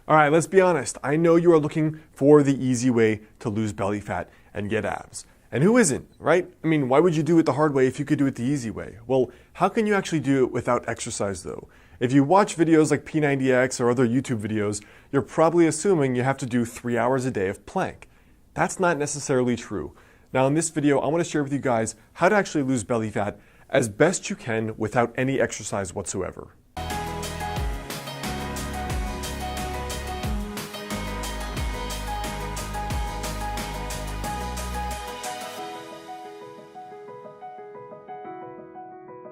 All right, let's be honest. I know you are looking for the easy way to lose belly fat and get abs. And who isn't, right? I mean, why would you do it the hard way if you could do it the easy way? Well, how can you actually do it without exercise though? If you watch videos like P90X or other YouTube videos, you're probably assuming you have to do 3 hours a day of plank. That's not necessarily true. Now in this video, I want to share with you guys how to actually lose belly fat as best you can without any exercise whatsoever.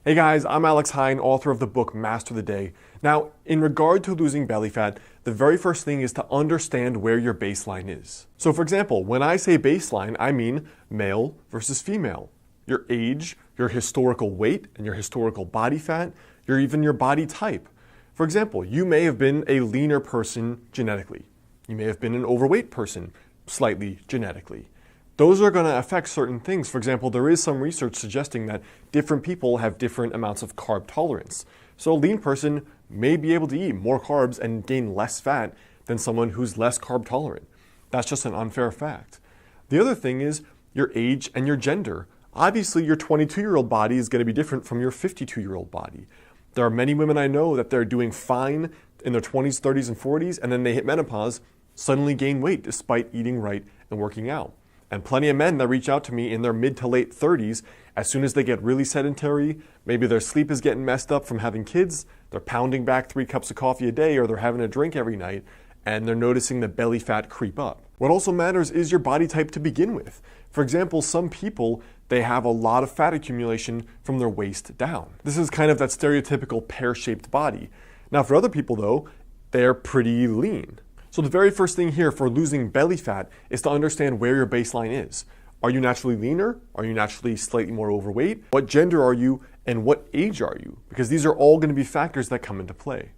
Hey guys, I'm Alex Hine, author of the book Master the Day. Now, in regard to losing belly fat, the very first thing is to understand where your baseline is. So for example, when I say baseline, I mean male versus female. Your age, your historical weight, and your historical body fat, even your body type. For example, you may have been a leaner person genetically. You may have been an overweight person slightly genetically. Those are going to affect certain things. For example, there is some research suggesting that different people have different amounts of carb tolerance. So a lean person may be able to eat more carbs and gain less fat than someone who's less carb tolerant. That's just an unfair fact. The other thing is your age and your gender. Obviously, your 22-year-old body is going to be different from your 52-year-old body. There are many women I know that they're doing fine in their 20s, 30s, and 40s, and then they hit menopause, suddenly gain weight despite eating right and working out. And plenty of men that reach out to me in their mid to late 30s, as soon as they get really sedentary, maybe their sleep is getting messed up from having kids, they're pounding back 3 cups of coffee a day, or they're having a drink every night, and they're noticing the belly fat creep up. What also matters is your body type to begin with. For example, some people, they have a lot of fat accumulation from their waist down. This is kind of that stereotypical pear-shaped body. Now for other people though, they're pretty lean. So the very first thing here for losing belly fat is to understand where your baseline is. Are you naturally leaner? Are you naturally slightly more overweight? What gender are you and what age are you? Because these are all going to be factors that come into play.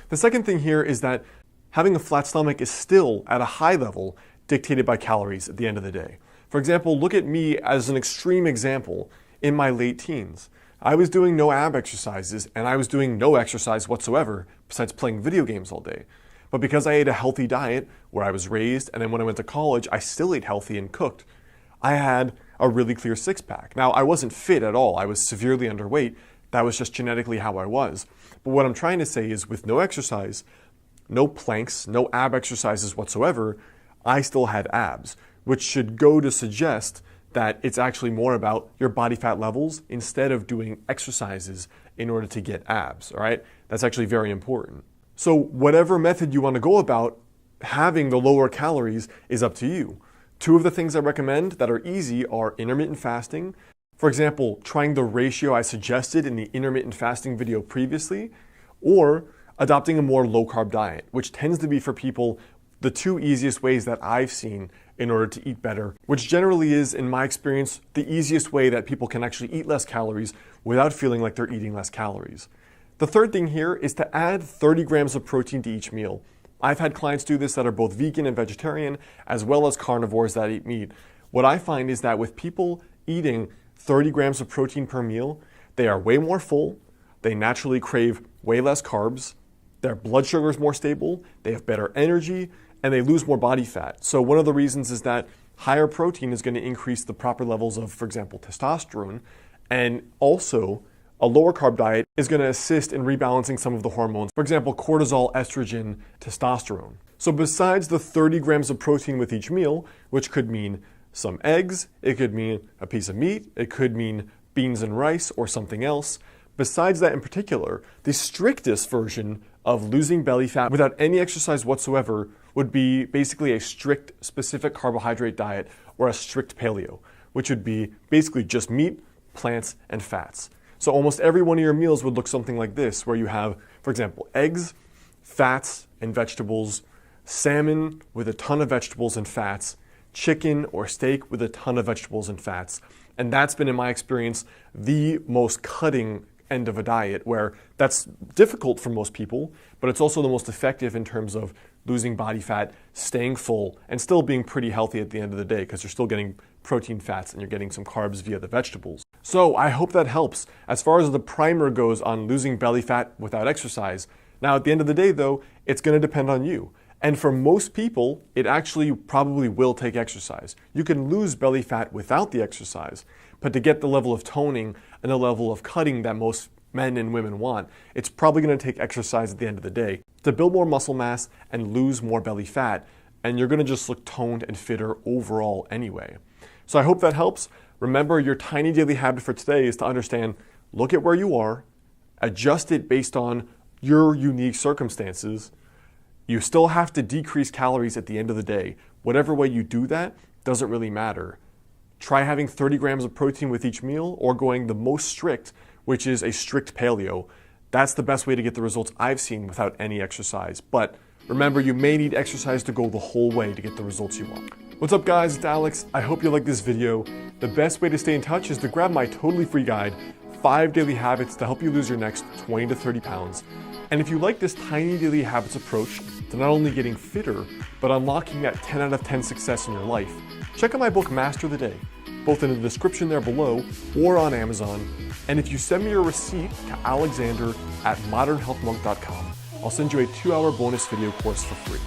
The second thing here is that having a flat stomach is still at a high level dictated by calories at the end of the day. For example, look at me as an extreme example in my late teens. I was doing no ab exercises and I was doing no exercise whatsoever besides playing video games all day. But because I ate a healthy diet where I was raised, and then when I went to college, I still ate healthy and cooked, I had a really clear six-pack. Now, I wasn't fit at all. I was severely underweight. That was just genetically how I was. But what I'm trying to say is with no exercise, no planks, no ab exercises whatsoever, I still had abs, which should go to suggest that it's actually more about your body fat levels instead of doing exercises in order to get abs, all right? That's actually very important. So whatever method you want to go about, having the lower calories is up to you. 2 of the things I recommend that are easy are intermittent fasting. For example, trying the ratio I suggested in the intermittent fasting video previously, or adopting a more low-carb diet, which tends to be for people the 2 easiest ways that I've seen in order to eat better, which generally is, in my experience, the easiest way that people can actually eat less calories without feeling like they're eating less calories. The third thing here is to add 30 grams of protein to each meal. I've had clients do this that are both vegan and vegetarian, as well as carnivores that eat meat. What I find is that with people eating 30 grams of protein per meal, they are way more full, they naturally crave way less carbs, their blood sugar is more stable, they have better energy, and they lose more body fat. So one of the reasons is that higher protein is going to increase the proper levels of, for example, testosterone, and also a lower carb diet is going to assist in rebalancing some of the hormones. For example, cortisol, estrogen, testosterone. So besides the 30 grams of protein with each meal, which could mean some eggs, it could mean a piece of meat, it could mean beans and rice or something else. Besides that in particular, the strictest version of losing belly fat without any exercise whatsoever would be basically a strict specific carbohydrate diet or a strict paleo, which would be basically just meat, plants, and fats. So almost every one of your meals would look something like this, where you have, for example, eggs, fats, and vegetables, salmon with a ton of vegetables and fats, chicken or steak with a ton of vegetables and fats. And that's been, in my experience, the most cutting end of a diet, where that's difficult for most people, but it's also the most effective in terms of losing body fat, staying full, and still being pretty healthy at the end of the day, because you're still getting protein, fats, and you're getting some carbs via the vegetables. So I hope that helps as far as the primer goes on losing belly fat without exercise. Now at the end of the day though, it's going to depend on you. And for most people, it actually probably will take exercise. You can lose belly fat without the exercise, but to get the level of toning and the level of cutting that most men and women want, it's probably going to take exercise at the end of the day to build more muscle mass and lose more belly fat, and you're going to just look toned and fitter overall anyway. So I hope that helps. Remember, your tiny daily habit for today is to understand, look at where you are, adjust it based on your unique circumstances. You still have to decrease calories at the end of the day. Whatever way you do that doesn't really matter. Try having 30 grams of protein with each meal, or going the most strict, which is a strict paleo. That's the best way to get the results I've seen without any exercise. But remember, you may need exercise to go the whole way to get the results you want. What's up guys, it's Alex. I hope you like this video. The best way to stay in touch is to grab my totally free guide, 5 Daily Habits to help you lose your next 20 to 30 pounds. And if you like this tiny daily habits approach to not only getting fitter, but unlocking that 10 out of 10 success in your life, check out my book, Master the Day, both in the description there below or on Amazon. And if you send me your receipt to alexander@modernhealthmonk.com, I'll send you a 2-hour bonus video course for free.